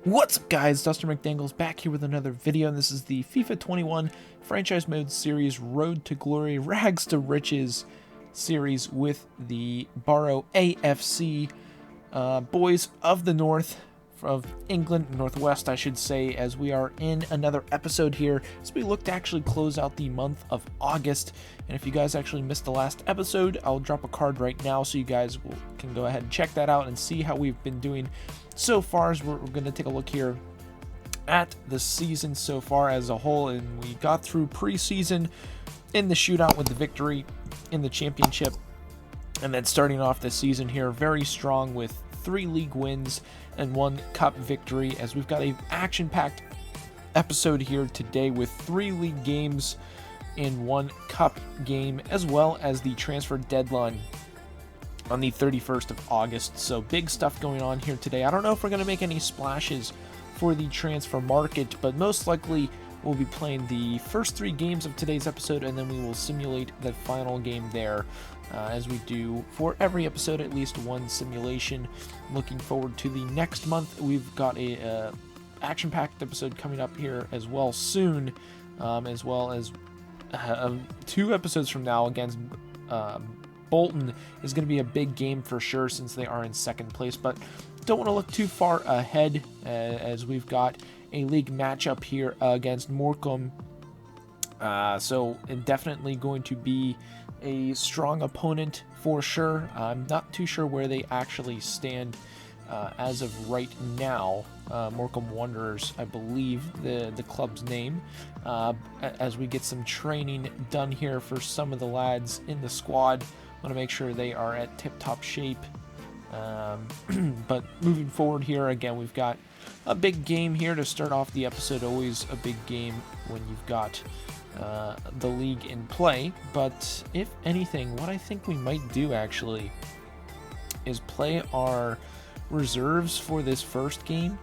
What's up guys, Dustin McDaniels back here with another video, and this is the FIFA 21 Franchise Mode Series Road to Glory Rags to Riches series with the Barrow AFC boys of the north, of England, northwest I should say, as we are in another episode here as we look to actually close out the month of August. And if you guys actually missed the last episode, I'll drop a card right now so you guys can go ahead and check that out and see how we've been doing so far, as we're going to take a look here at the season so far as a whole. And we got through preseason in the shootout with the victory in the championship, and then starting off the season here very strong with 3 league wins and 1 cup victory, as we've got a action-packed episode here today with 3 league games and 1 cup game, as well as the transfer deadline on the 31st of August. So big stuff going on here today. I don't know if we're going to make any splashes for the transfer market, but most likely we'll be playing the first 3 games of today's episode, and then we will simulate the final game there, as we do for every episode, at least 1 simulation. Looking forward to the next month. We've got a action-packed episode coming up here as well soon, as well as 2 episodes from now against Bolton is going to be a big game for sure, since they are in 2nd place, but don't want to look too far ahead, as we've got a league matchup here against Morecambe. So definitely going to be a strong opponent for sure. I'm not too sure where they actually stand as of right now. Morecambe Wanderers, I believe the club's name, as we get some training done here for some of the lads in the squad. Want to make sure they are at tip-top shape. But moving forward here, again, we've got a big game here to start off the episode. Always a big game when you've got the league in play. But if anything, what I think we might do actually is play our reserves for this first game.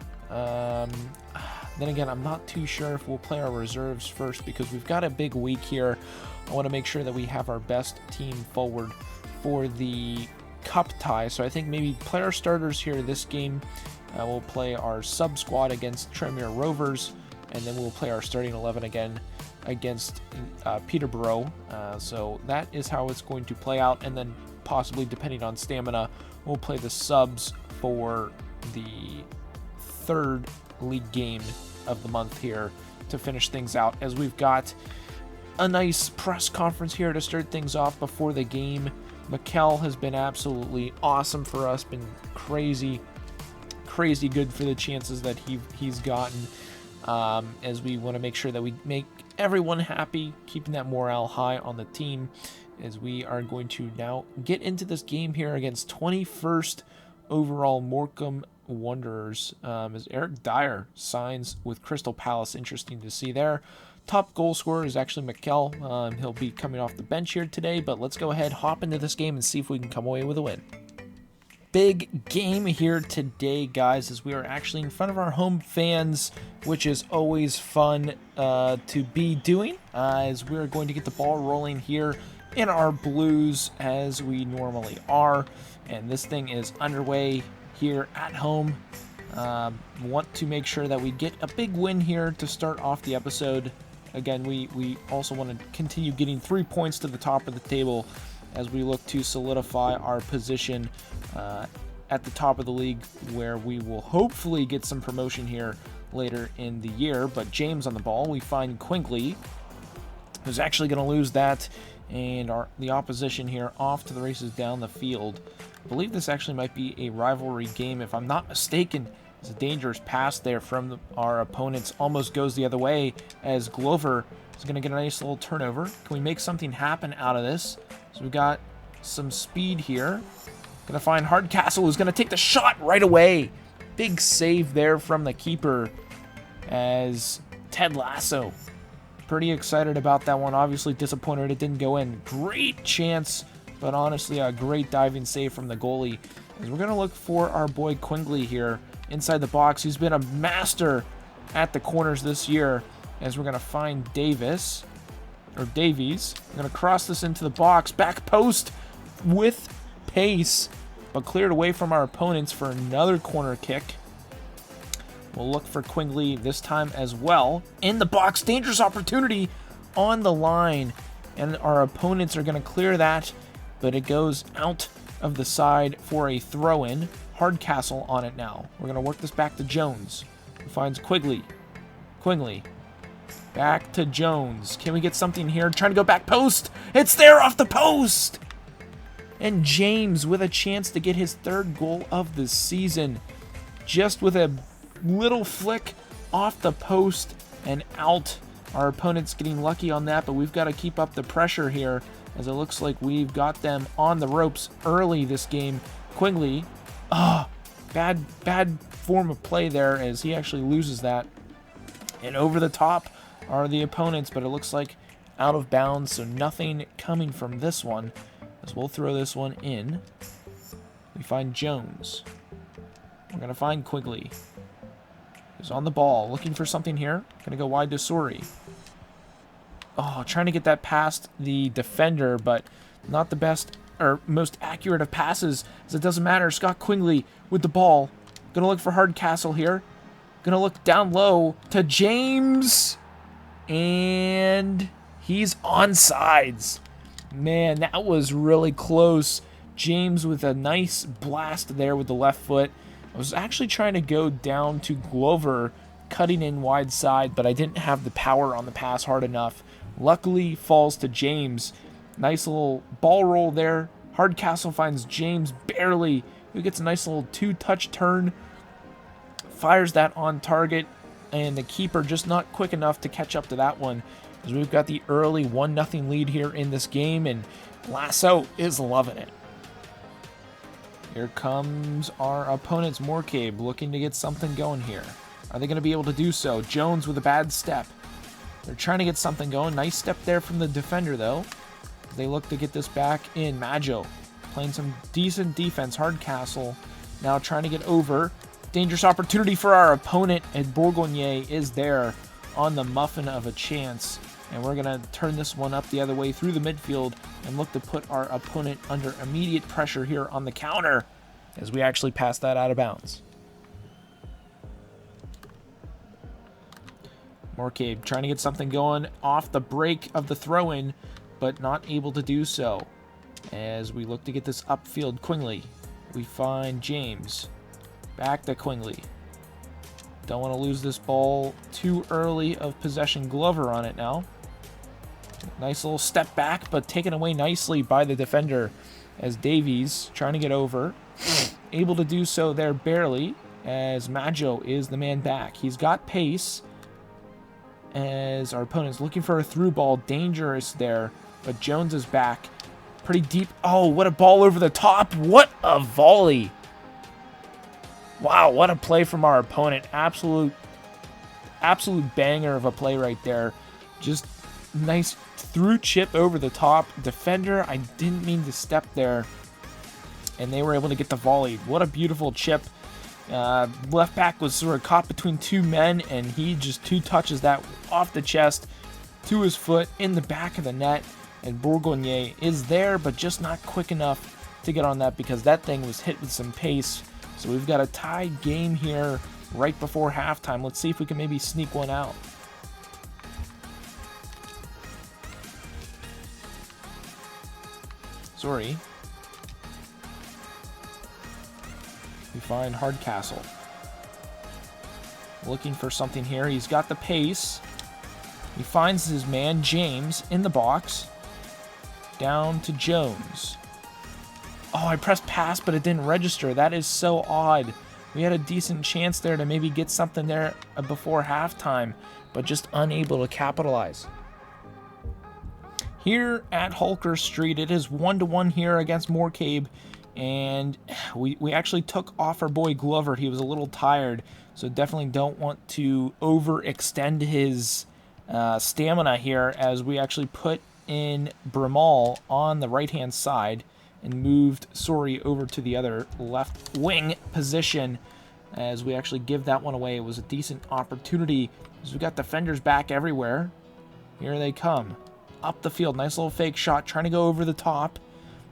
Then again, I'm not too sure if we'll play our reserves first, because we've got a big week here. I want to make sure that we have our best team forward for the cup tie. So I think maybe play our starters here this game. We'll play our sub squad against Tranmere Rovers, and then we'll play our starting 11 again against Peterborough. So that is how it's going to play out, and then possibly, depending on stamina, we'll play the subs for the 3rd league game of the month here to finish things out, as we've got a nice press conference here to start things off before the game. Mikel has been absolutely awesome for us, been crazy good for the chances that he's gotten, as we want to make sure that we make everyone happy, keeping that morale high on the team, as we are going to now get into this game here against 21st overall Morecambe Wanderers, as Eric Dyer signs with Crystal Palace. Interesting to see there. Top goal scorer is actually Mikel. He'll be coming off the bench here today, but let's go ahead, hop into this game, and see if we can come away with a win. Big game here today, guys, as we are actually in front of our home fans, which is always fun to be doing, as we're going to get the ball rolling here in our blues as we normally are. And this thing is underway here at home. Want to make sure that we get a big win here to start off the episode. Again, we also want to continue getting 3 points to the top of the table as we look to solidify our position at the top of the league, where we will hopefully get some promotion here later in the year. But James on the ball, we find Quigley, who's actually going to lose that, and the opposition here off to the races down the field. I believe this actually might be a rivalry game, if I'm not mistaken. It's a dangerous pass there from our opponents. Almost goes the other way, as Glover is going to get a nice little turnover. Can we make something happen out of this? So we've got some speed here. Going to find Hardcastle, who's going to take the shot right away. Big save there from the keeper, as Ted Lasso. Pretty excited about that one. Obviously disappointed it didn't go in. Great chance, but honestly a great diving save from the goalie. As we're going to look for our boy Quigley here inside the box. He's been a master at the corners this year, as we're going to find Davies. We're going to cross this into the box. Back post with pace, but cleared away from our opponents for another corner kick. We'll look for Quigley this time as well. In the box, dangerous opportunity on the line. And our opponents are going to clear that, but it goes out of the side for a throw-in. Hardcastle on it now. We're going to work this back to Jones, who finds Quigley. Quigley. Back to Jones. Can we get something here? Trying to go back post. It's there off the post. And James with a chance to get his third goal of the season. Just with a little flick off the post and out. Our opponent's getting lucky on that, but we've got to keep up the pressure here, as it looks like we've got them on the ropes early this game. Quigley, bad form of play there, as he actually loses that. And over the top are the opponents, but it looks like out of bounds, so nothing coming from this one, as we'll throw this one in. We find Jones. We're going to find Quigley. He's on the ball, looking for something here. Going to go wide to Sori. Oh, trying to get that past the defender, but not the best or most accurate of passes, as it doesn't matter. Scott Quigley with the ball. Going to look for Hardcastle here. Going to look down low to James. And he's onside. Man, that was really close. James with a nice blast there with the left foot. I was actually trying to go down to Glover, cutting in wide side, but I didn't have the power on the pass hard enough. Luckily, falls to James. Nice little ball roll there. Hardcastle finds James barely. He gets a nice little two-touch turn. Fires that on target, and the keeper just not quick enough to catch up to that one, as we've got the early 1-0 lead here in this game, and Lasso is loving it. Here comes our opponent's Morcabe, looking to get something going here. Are they going to be able to do so? Jones with a bad step. They're trying to get something going. Nice step there from the defender, though. They look to get this back in. Maggio playing some decent defense. Hardcastle now trying to get over. Dangerous opportunity for our opponent, and Bourgogne is there on the muffin of a chance. And we're going to turn this one up the other way through the midfield and look to put our opponent under immediate pressure here on the counter, as we actually pass that out of bounds. Morcabe trying to get something going off the break of the throw-in, but not able to do so. As we look to get this upfield, Quigley. We find James. Back to Quigley. Don't want to lose this ball too early of possession. Glover on it now. Nice little step back, but taken away nicely by the defender, as Davies trying to get over. Able to do so there barely, as Maggio is the man back. He's got pace, as our opponent's looking for a through ball. Dangerous there, but Jones is back. Pretty deep. Oh, what a ball over the top. What a volley. Wow, what a play from our opponent. Absolute banger of a play right there. Just nice through chip over the top. Defender, I didn't mean to step there, and they were able to get the volley. What a beautiful chip. Left back was sort of caught between two men, and he just two touches that off the chest to his foot in the back of the net. And Bourgogne is there, but just not quick enough to get on that, because that thing was hit with some pace. So we've got a tied game here right before halftime. Let's see if we can maybe sneak one out. Sorry. We find Hardcastle. Looking for something here. He's got the pace. He finds his man, James, in the box. Down to Jones. Oh, I pressed pass, but it didn't register. That is so odd. We had a decent chance there to maybe get something there before halftime, but just unable to capitalize. Here at Hulker Street, it is 1-1 here against Morcabe, and we actually took off our boy Glover. He was a little tired, so definitely don't want to overextend his stamina here, as we actually put in Bramal on the right-hand side and moved Sori over to the other left wing position, as we actually give that one away. It was a decent opportunity, as we got defenders back everywhere. Here they come. Up the field. Nice little fake shot, trying to go over the top,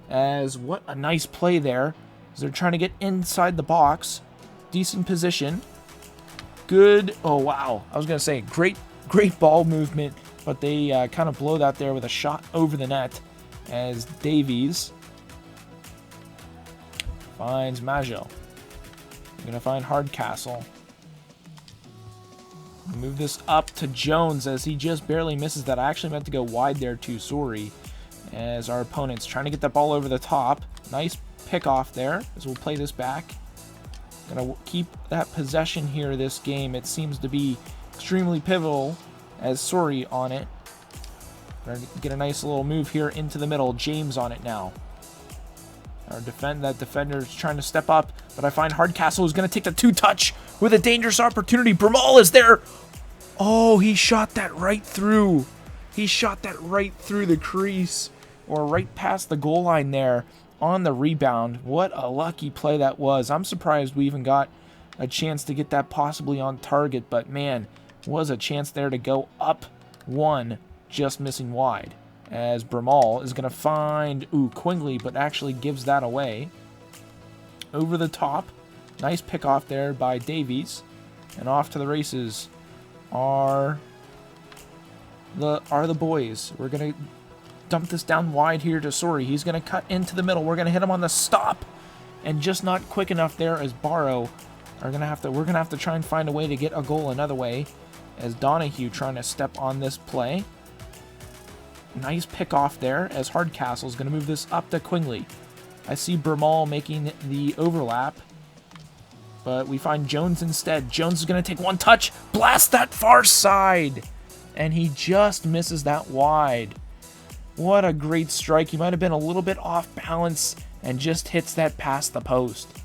as what a nice play there, as they're trying to get inside the box. Decent position. Good. Oh, wow. I was going to say great ball movement, but they kind of blow that there with a shot over the net as Davies finds Majel. We're going to find Hardcastle. Move this up to Jones as he just barely misses that. I actually meant to go wide there too, sorry. As our opponent's trying to get that ball over the top. Nice pick off there as we'll play this back. Gonna keep that possession here this game. It seems to be extremely pivotal as Sori on it. Gonna get a nice little move here into the middle. James on it now. That defender's trying to step up, but I find Hardcastle is going to take the 2-touch with a dangerous opportunity. Bramal is there. Oh, he shot that right through. He shot that right through the crease or right past the goal line there on the rebound. What a lucky play that was. I'm surprised we even got a chance to get that possibly on target, but man, was a chance there to go up one, just missing wide. As Bramal is going to find, Quingley, but actually gives that away. Over the top. Nice pick off there by Davies. And off to the races are the boys. We're going to dump this down wide here to Sori. He's going to cut into the middle. We're going to hit him on the stop. And just not quick enough there as Barrow we're going to have to try and find a way to get a goal another way. As Donahue trying to step on this play. Nice pick off there as Hardcastle is going to move this up to Quingley. I see Bramal making the overlap, but we find Jones instead. Jones is going to take one touch, blast that far side, and he just misses that wide. What a great strike. He might have been a little bit off balance and just hits that past the post.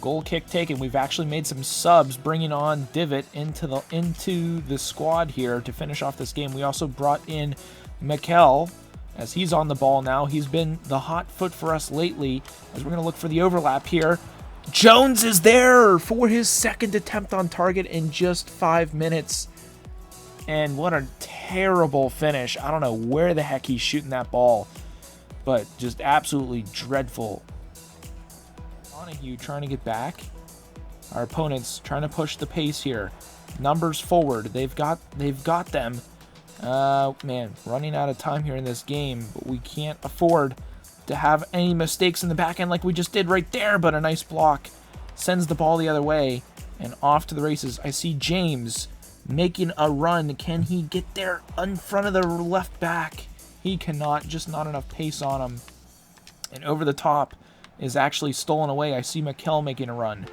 Goal kick taken. We've actually made some subs, bringing on Divot into the squad here to finish off this game. We also brought in Mikel as he's on the ball now. He's been the hot foot for us lately as we're going to look for the overlap here. Jones is there for his second attempt on target in just 5 minutes. And what a terrible finish. I don't know where the heck he's shooting that ball, but just absolutely dreadful. Donahue trying to get back. Our opponents trying to push the pace here. Numbers forward. They've got them. Man, running out of time here in this game, but we can't afford to have any mistakes in the back end like we just did right there, but a nice block sends the ball the other way and off to the races. I see James making a run. Can he get there in front of the left back? He cannot, just not enough pace on him. And over the top is actually stolen away. I see Mikel making a run.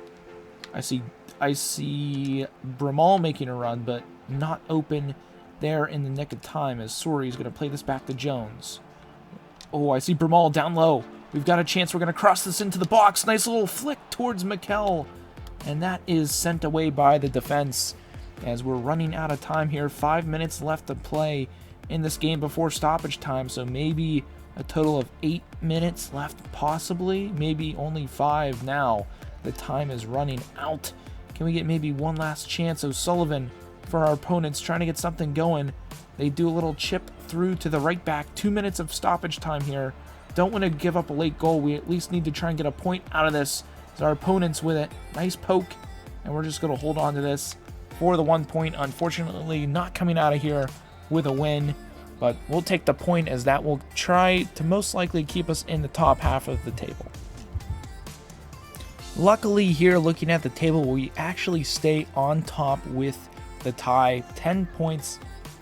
I see Bramal making a run, but not open there in the nick of time as Sori is going to play this back to Jones. Oh, I see Bramal down low. We've got a chance. We're going to cross this into the box. Nice little flick towards Mikel. And that is sent away by the defense as we're running out of time here. 5 minutes left to play in this game before stoppage time, so maybe a total of 8 minutes left, possibly. Maybe only 5 now. The time is running out. Can we get maybe one last chance? O'Sullivan for our opponents trying to get something going. They do a little chip through to the right back. 2 minutes of stoppage time here. Don't want to give up a late goal. We at least need to try and get a point out of this. As our opponents with it. Nice poke. And we're just going to hold on to this for the 1 point. Unfortunately, not coming out of here with a win. But we'll take the point as that will try to most likely keep us in the top half of the table. Luckily here, looking at the table, we actually stay on top with the tie. 10 points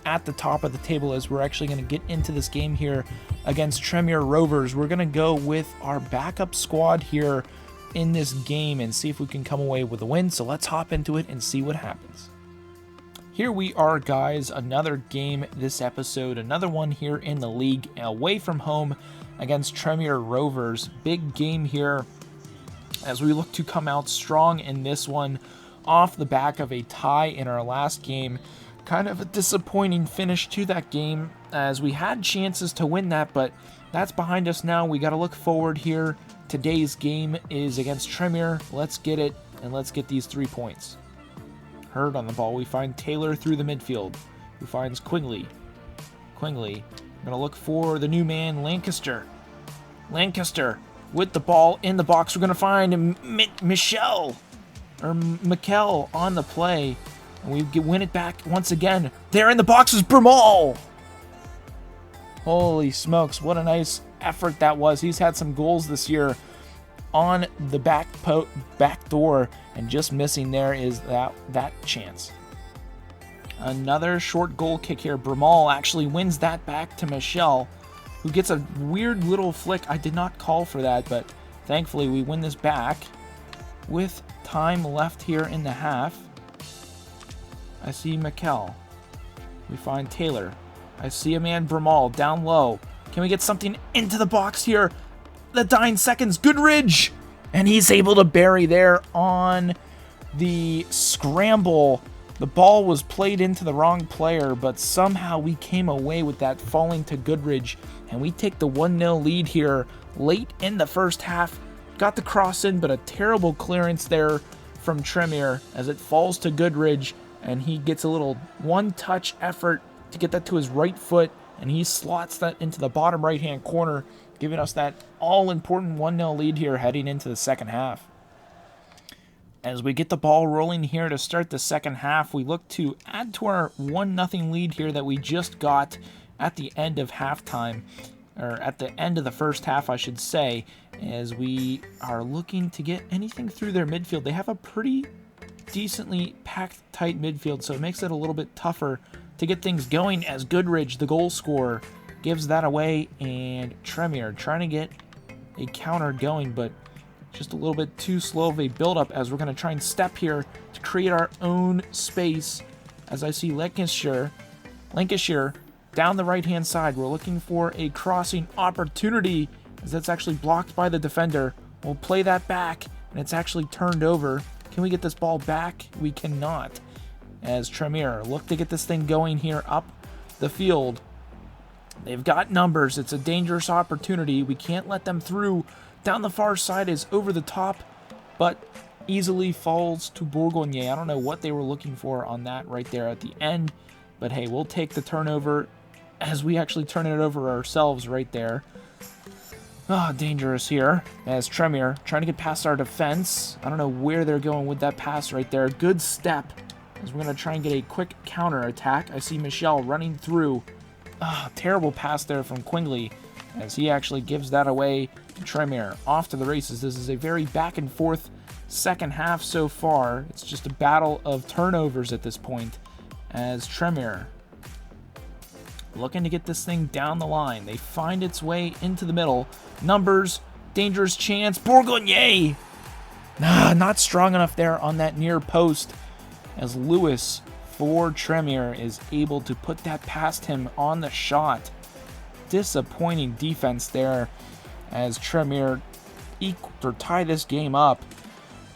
at the top of the table as we're actually going to get into this game here against Tremere Rovers. We're going to go with our backup squad here in this game and see if we can come away with a win. So let's hop into it and see what happens. Here we are, guys. Another game this episode. Another one here in the league, away from home against Tremere Rovers. Big game here as we look to come out strong in this one off the back of a tie in our last game. Kind of a disappointing finish to that game as we had chances to win that, but that's behind us now. We got to look forward here. Today's game is against Tremere. Let's get it, and let's get these 3 points. Hurd on the ball. We find Taylor through the midfield, who finds Quingley. Quingley, I'm going to look for the new man, Lancaster. Lancaster with the ball in the box. We're going to find Michelle. or Mikel on the play. And we win it back once again. There in the box is Brumal. Holy smokes, what a nice effort that was. He's had some goals this year on the back door, and just missing there is that chance. Another short goal kick here. Brumal actually wins that back to Michel, who gets a weird little flick. I did not call for that, but thankfully we win this back with time left here in the half. I see Mikel. We find Taylor. I see a man, Brumal, down low. Can we get something into the box here? The dying seconds, Goodridge! And he's able to bury there on the scramble. The ball was played into the wrong player, but somehow we came away with that falling to Goodridge. And we take the 1-0 lead here late in the first half. Got the cross in, but a terrible clearance there from Tremere as it falls to Goodridge. And he gets a little one-touch effort to get that to his right foot, and he slots that into the bottom right-hand corner, giving us that all-important 1-0 lead here heading into the second half. As we get the ball rolling here to start the second half, we look to add to our 1-0 lead here that we just got at the end of halftime, or at the end of the first half, I should say, as we are looking to get anything through their midfield. They have a pretty decently packed, tight midfield, so it makes it a little bit tougher to get things going as Goodridge, the goal scorer, gives that away, and Tremere trying to get a counter going, but just a little bit too slow of a build-up as we're going to try and step here to create our own space. As I see Lancashire down the right-hand side. We're looking for a crossing opportunity as that's actually blocked by the defender. We'll play that back, and it's actually turned over. Can we get this ball back? We cannot. As Tremere look to get this thing going here up the field. They've got numbers. It's a dangerous opportunity. We can't let them through. Down the far side is over the top, but easily falls to Bourgogne. I don't know what they were looking for on that right there at the end, but hey, we'll take the turnover as we actually turn it over ourselves right there. Dangerous here as Tremere trying to get past our defense. I don't know where they're going with that pass right there. Good step as we're going to try and get a quick counter attack. I see Michel running through. Terrible pass there from Quingley as he actually gives that away to Tremere. Off to the races. This is a very back and forth second half so far. It's just a battle of turnovers at this point as Tremere looking to get this thing down the line. They find its way into the middle. Numbers, dangerous chance. Bourgogne! Not strong enough there on that near post as Lewis for Tremere is able to put that past him on the shot. Disappointing defense there as Tremere tie this game up.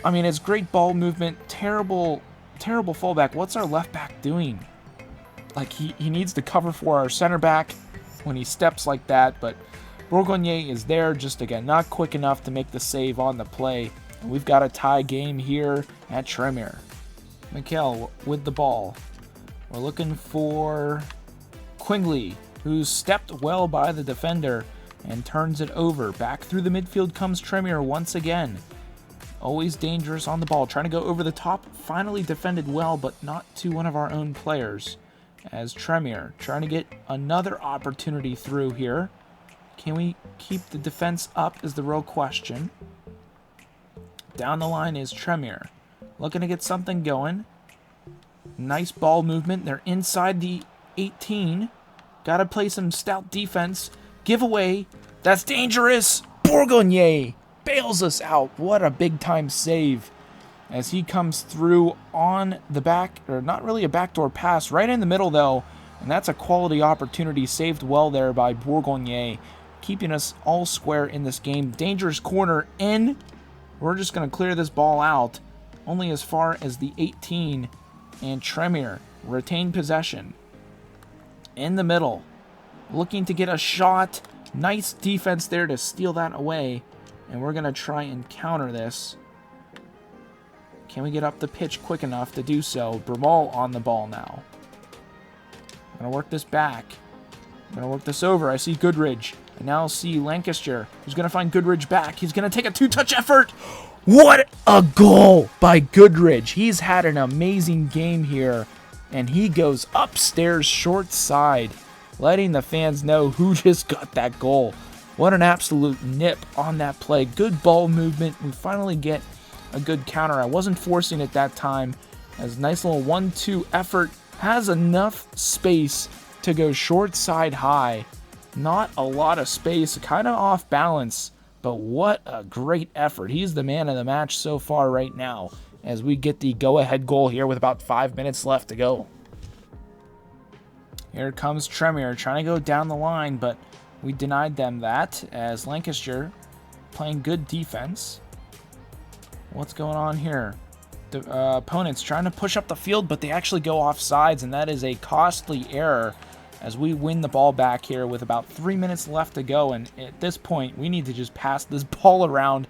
I mean, it's great ball movement, terrible fallback. What's our left back doing? Like, he needs to cover for our center back when he steps like that, but Bourgogne is there, just again, not quick enough to make the save on the play. And we've got a tie game here at Tremere. Mikel with the ball. We're looking for Quingley, who's stepped well by the defender and turns it over. Back through the midfield comes Tremere once again. Always dangerous on the ball, trying to go over the top. Finally defended well, but not to one of our own players. As Tremere trying to get another opportunity through here. Can we keep the defense up is the real question. Down the line is Tremere. Looking to get something going. Nice ball movement. They're inside the 18. Got to play some stout defense. Giveaway. That's dangerous. Bourgogne bails us out. What a big time save. As he comes through on the back, or not really a backdoor pass, right in the middle though. And that's a quality opportunity saved well there by Bourgogne. Keeping us all square in this game. Dangerous corner in. We're just going to clear this ball out. Only as far as the 18. And Tremere retain possession. In the middle. Looking to get a shot. Nice defense there to steal that away. And we're going to try and counter this. Can we get up the pitch quick enough to do so? Brumal on the ball now. I'm going to work this back. I'm going to work this over. I see Goodridge. I now see Lancashire, who's going to find Goodridge back. He's going to take a two-touch effort. What a goal by Goodrich. He's had an amazing game here, and he goes upstairs short side, letting the fans know who just got that goal. What an absolute nip on that play. Good ball movement. We finally get a good counter. I wasn't forcing it that time, as a nice little 1-2 effort. Has enough space to go short side high. Not a lot of space, kind of off balance. But what a great effort. He's the man of the match so far right now, as we get the go-ahead goal here with about 5 minutes left to go. Here comes Tremere trying to go down the line, but we denied them that, as Lancashire playing good defense. What's going on here? The opponents trying to push up the field, but they actually go off sides, and that is a costly error, as we win the ball back here with about 3 minutes left to go. And at this point, we need to just pass this ball around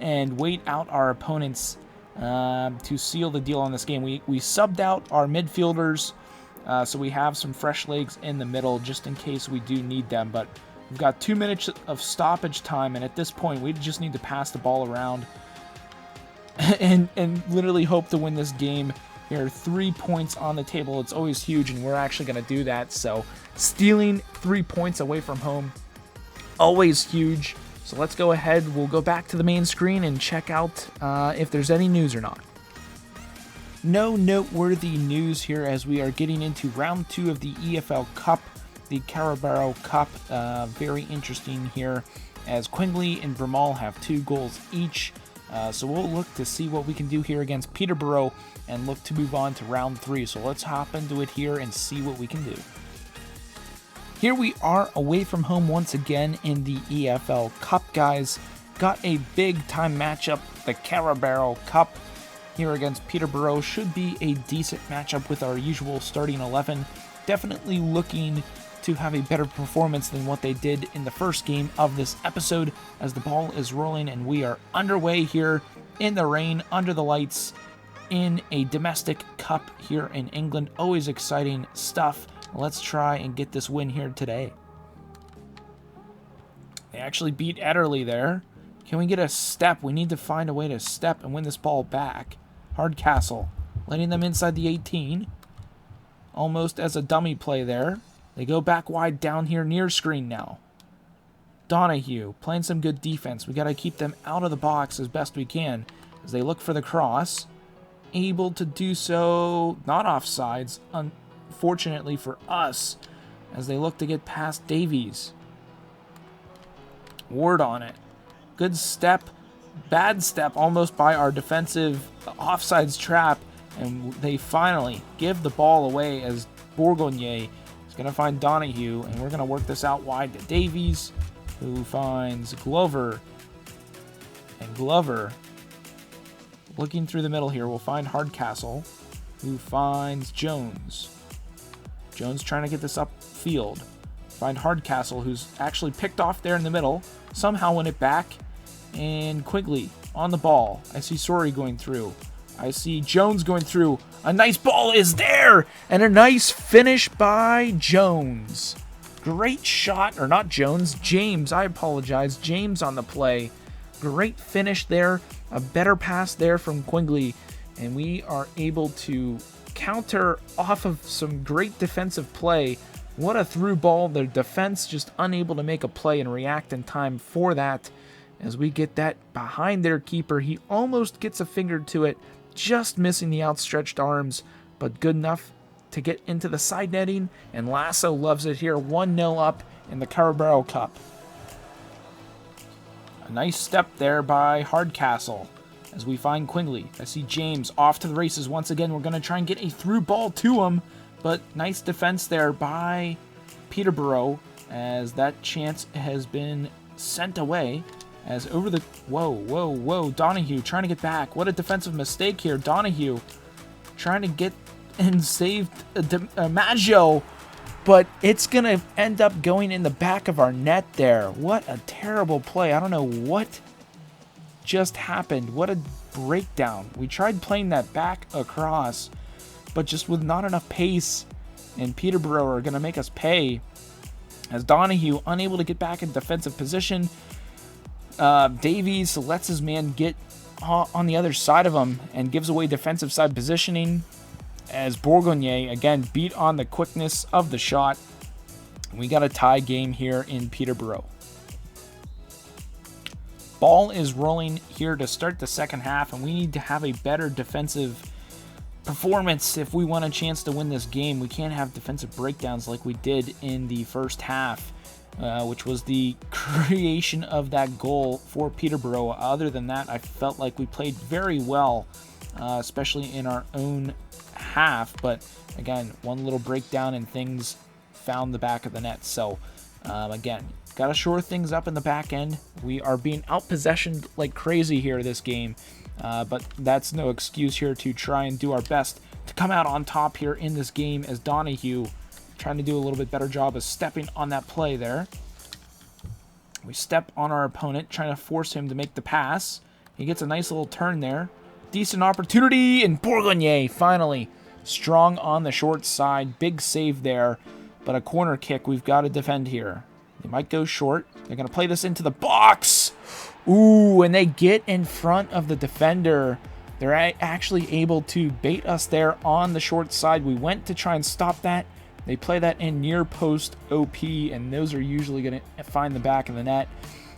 and wait out our opponents to seal the deal on this game. We subbed out our midfielders, so we have some fresh legs in the middle just in case we do need them. But we've got 2 minutes of stoppage time, and at this point, we just need to pass the ball around and literally hope to win this game. There are 3 points on the table. It's always huge, and we're actually going to do that. So stealing 3 points away from home, always huge. So let's go ahead. We'll go back to the main screen and check out if there's any news or not. No noteworthy news here, as we are getting into round 2 of the EFL Cup, the Carabao Cup. Very interesting here, as Quingley and Bramall have 2 goals each. So we'll look to see what we can do here against Peterborough and look to move on to round 3. So let's hop into it here and see what we can do. Here we are away from home once again in the EFL Cup, guys. Got a big time matchup, the Carabao Cup here against Peterborough. Should be a decent matchup with our usual starting 11. Definitely looking to have a better performance than what they did in the first game of this episode, as the ball is rolling and we are underway here in the rain, under the lights, in a domestic cup here in England. Always exciting stuff. Let's try and get this win here today. They actually beat Ederley there. Can we get a step? We need to find a way to step and win this ball back. Hardcastle letting them inside the 18. Almost as a dummy play there. They go back wide down here near screen now. Donahue playing some good defense. We got to keep them out of the box as best we can as they look for the cross. Able to do so, not offsides, unfortunately for us, as they look to get past Davies. Ward on it. Good step, bad step almost by our defensive offsides trap, and they finally give the ball away as Bourgogne is going to find Donahue, and we're going to work this out wide to Davies, who finds Glover, and Glover looking through the middle here will find Hardcastle, who finds Jones. Jones trying to get this upfield. Find Hardcastle, who's actually picked off there in the middle. Somehow win it back. And Quigley on the ball. I see Sori going through. I see Jones going through. A nice ball is there! And a nice finish by Jones. Great shot, or not Jones, James, I apologize. James on the play. Great finish there. A better pass there from Quigley. And we are able to counter off of some great defensive play. What a through ball. The defense just unable to make a play and react in time for that. As we get that behind their keeper. He almost gets a finger to it. Just missing the outstretched arms. But good enough to get into the side netting. And Lasso loves it here. 1-0 up in the Carabao Cup. A nice step there by Hardcastle as we find Quigley. I see James off to the races once again. We're going to try and get a through ball to him, but nice defense there by Peterborough as that chance has been sent away. As over the... Whoa. Donahue trying to get back. What a defensive mistake here. Donahue trying to get and save Maggio, but it's going to end up going in the back of our net there. What a terrible play. I don't know what just happened. What a breakdown. We tried playing that back across, but just with not enough pace, and Peterborough are going to make us pay as Donahue unable to get back in defensive position. Davies lets his man get on the other side of him and gives away defensive side positioning as Bourgogne, again, beat on the quickness of the shot. We got a tie game here in Peterborough. Ball is rolling here to start the second half, and we need to have a better defensive performance if we want a chance to win this game. We can't have defensive breakdowns like we did in the first half, which was the creation of that goal for Peterborough. Other than that, I felt like we played very well, especially in our own half. But again, one little breakdown and things found the back of the net. So again, got to shore things up in the back end. We are being out-possessioned like crazy here this game, but that's no excuse here to try and do our best to come out on top here in this game as Donahue trying to do a little bit better job of stepping on that play there. We step on our opponent, trying to force him to make the pass. He gets a nice little turn there. Decent opportunity, and Bourgogne finally strong on the short side. Big save there, but a corner kick we've got to defend here. They might go short. They're going to play this into the box. Ooh, and they get in front of the defender. They're actually able to bait us there on the short side. We went to try and stop that. They play that in near post OP, and those are usually going to find the back of the net,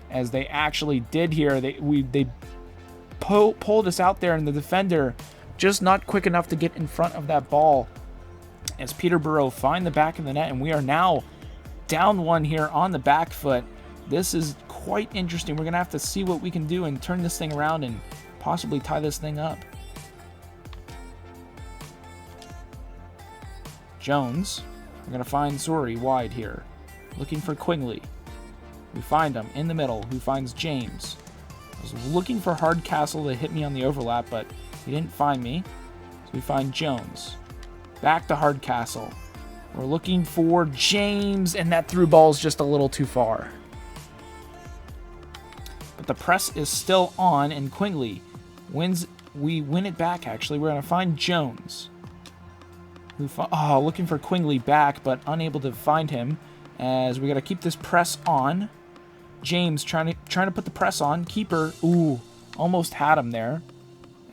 as they actually did here. They pulled us out there, and the defender just not quick enough to get in front of that ball as Peterborough find the back of the net, and we are now down one here on the back foot. This is quite interesting. We're going to have to see what we can do and turn this thing around and possibly tie this thing up. Jones. We're going to find Zuri wide here. Looking for Quingley. We find him in the middle, who finds James. I was looking for Hardcastle to hit me on the overlap, but he didn't find me. So we find Jones. Back to Hardcastle. We're looking for James, and that through ball is just a little too far. But the press is still on, and Quingley wins. We win it back, actually. We're going to find Jones. Looking for Quingley back, but unable to find him, as we got to keep this press on. James trying to put the press on. Keeper, almost had him there,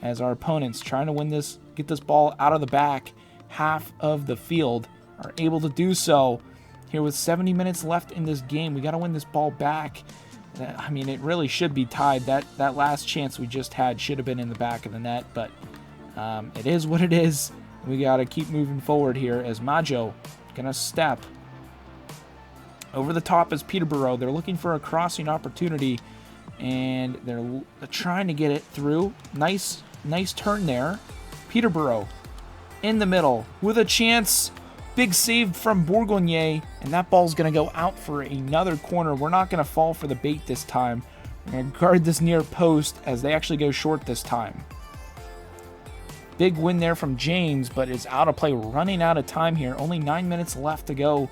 as our opponents trying to win this, get this ball out of the back half of the field, are able to do so here with 70 minutes left in this game. We got to win this ball back. I mean, it really should be tied. That last chance we just had should have been in the back of the net, but it is what it is. We got to keep moving forward here as Maggio gonna step over the top as Peterborough. They're looking for a crossing opportunity, and they're trying to get it through. Nice turn there. Peterborough in the middle with a chance. Big save from Bourgogne, and that ball's going to go out for another corner. We're not going to fall for the bait this time. We're going to guard this near post as they actually go short this time. Big win there from James, but it's out of play. We're running out of time here. Only 9 minutes left to go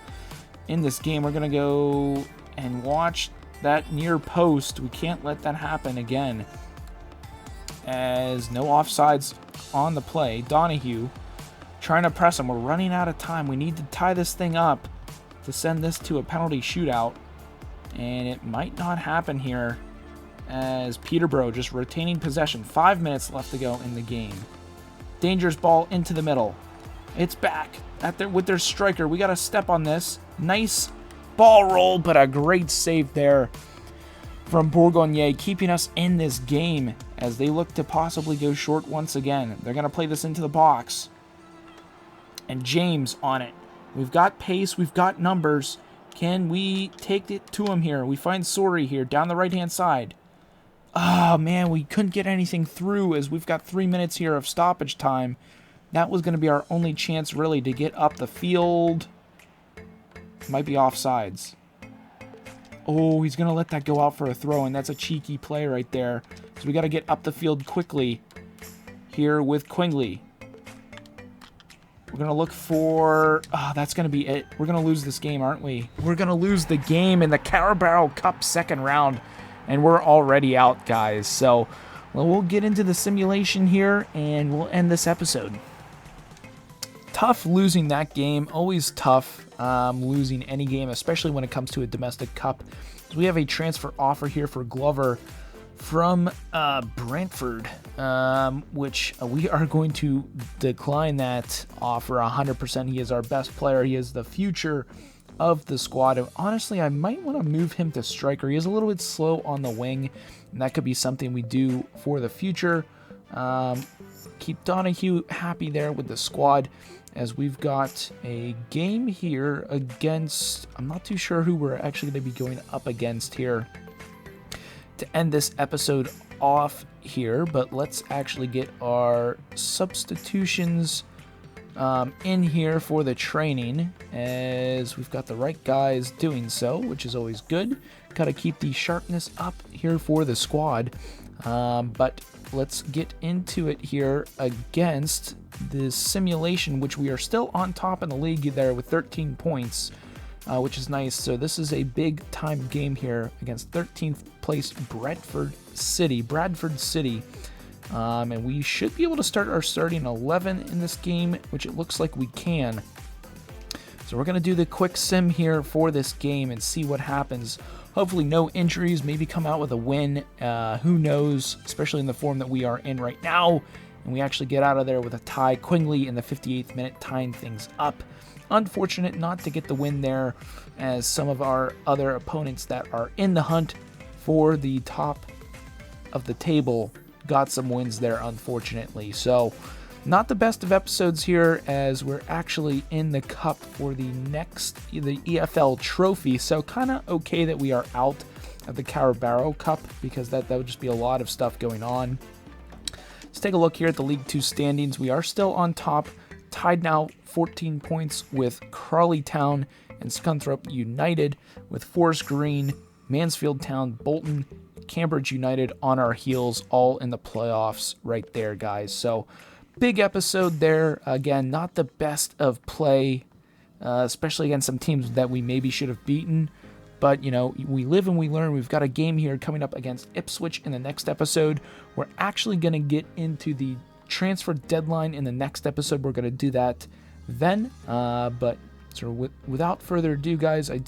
in this game. We're going to go and watch that near post. We can't let that happen again, as no offsides on the play. Donahue trying to press him. We're running out of time. We need to tie this thing up to send this to a penalty shootout, and it might not happen here as Peterborough just retaining possession. 5 minutes left to go in the game. Dangerous ball into the middle. It's back with their striker. We got to step on this. Nice ball roll, but a great save there from Bourgogne, keeping us in this game as they look to possibly go short once again. They're going to play this into the box, and James on it. We've got pace, we've got numbers. Can we take it to him here? We find Sori here down the right-hand side. Oh, man, we couldn't get anything through as we've got 3 minutes here of stoppage time. That was going to be our only chance, really, to get up the field. Might be offsides. Oh, he's going to let that go out for a throw, and that's a cheeky play right there. So we got to get up the field quickly here with Quingley. We're going to look for... that's going to be it. We're going to lose this game, aren't we? We're going to lose the game in the Carabao Cup second round, and we're already out, guys. So we'll get into the simulation here, and we'll end this episode. Tough losing that game. Always tough losing any game, especially when it comes to a domestic cup. So we have a transfer offer here for Glover from Brentford, which we are going to decline that offer 100%. He is our best player. He is the future of the squad. And honestly, I might want to move him to striker. He is a little bit slow on the wing, and that could be something we do for the future. Keep Donahue happy there with the squad, as we've got a game here against, I'm not too sure who we're actually going to be going up against here to end this episode off here, but let's actually get our substitutions in here for the training, as we've got the right guys doing so, which is always good. Got to keep the sharpness up here for the squad, but let's get into it here against the simulation, which we are still on top in the league there with 13 points, which is nice. So this is a big time game here against 13th place Bradford City, and we should be able to start our starting 11 in this game, which it looks like we can. So we're going to do the quick sim here for this game and see what happens. Hopefully no injuries, maybe come out with a win. Who knows, especially in the form that we are in right now. And we actually get out of there with a tie. Quingley in the 58th minute tying things up. Unfortunate not to get the win there, as some of our other opponents that are in the hunt for the top of the table got some wins there, unfortunately. So not the best of episodes here, as we're actually in the cup for the EFL trophy. So kind of okay that we are out of the Carabao Cup, because that would just be a lot of stuff going on. Let's take a look here at the League 2 standings. We are still on top, tied now 14 points with Crawley Town and Scunthorpe United, with Forest Green, Mansfield Town, Bolton, Cambridge United on our heels, all in the playoffs right there, guys. So big episode there. Again, not the best of play, especially against some teams that we maybe should have beaten. But, you know, we live and we learn. We've got a game here coming up against Ipswich in the next episode. We're actually going to get into the transfer deadline in the next episode. We're going to do that then. But so without further ado, guys, I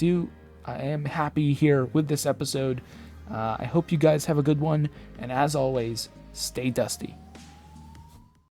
am happy here with this episode. I hope you guys have a good one. And as always, stay dusty.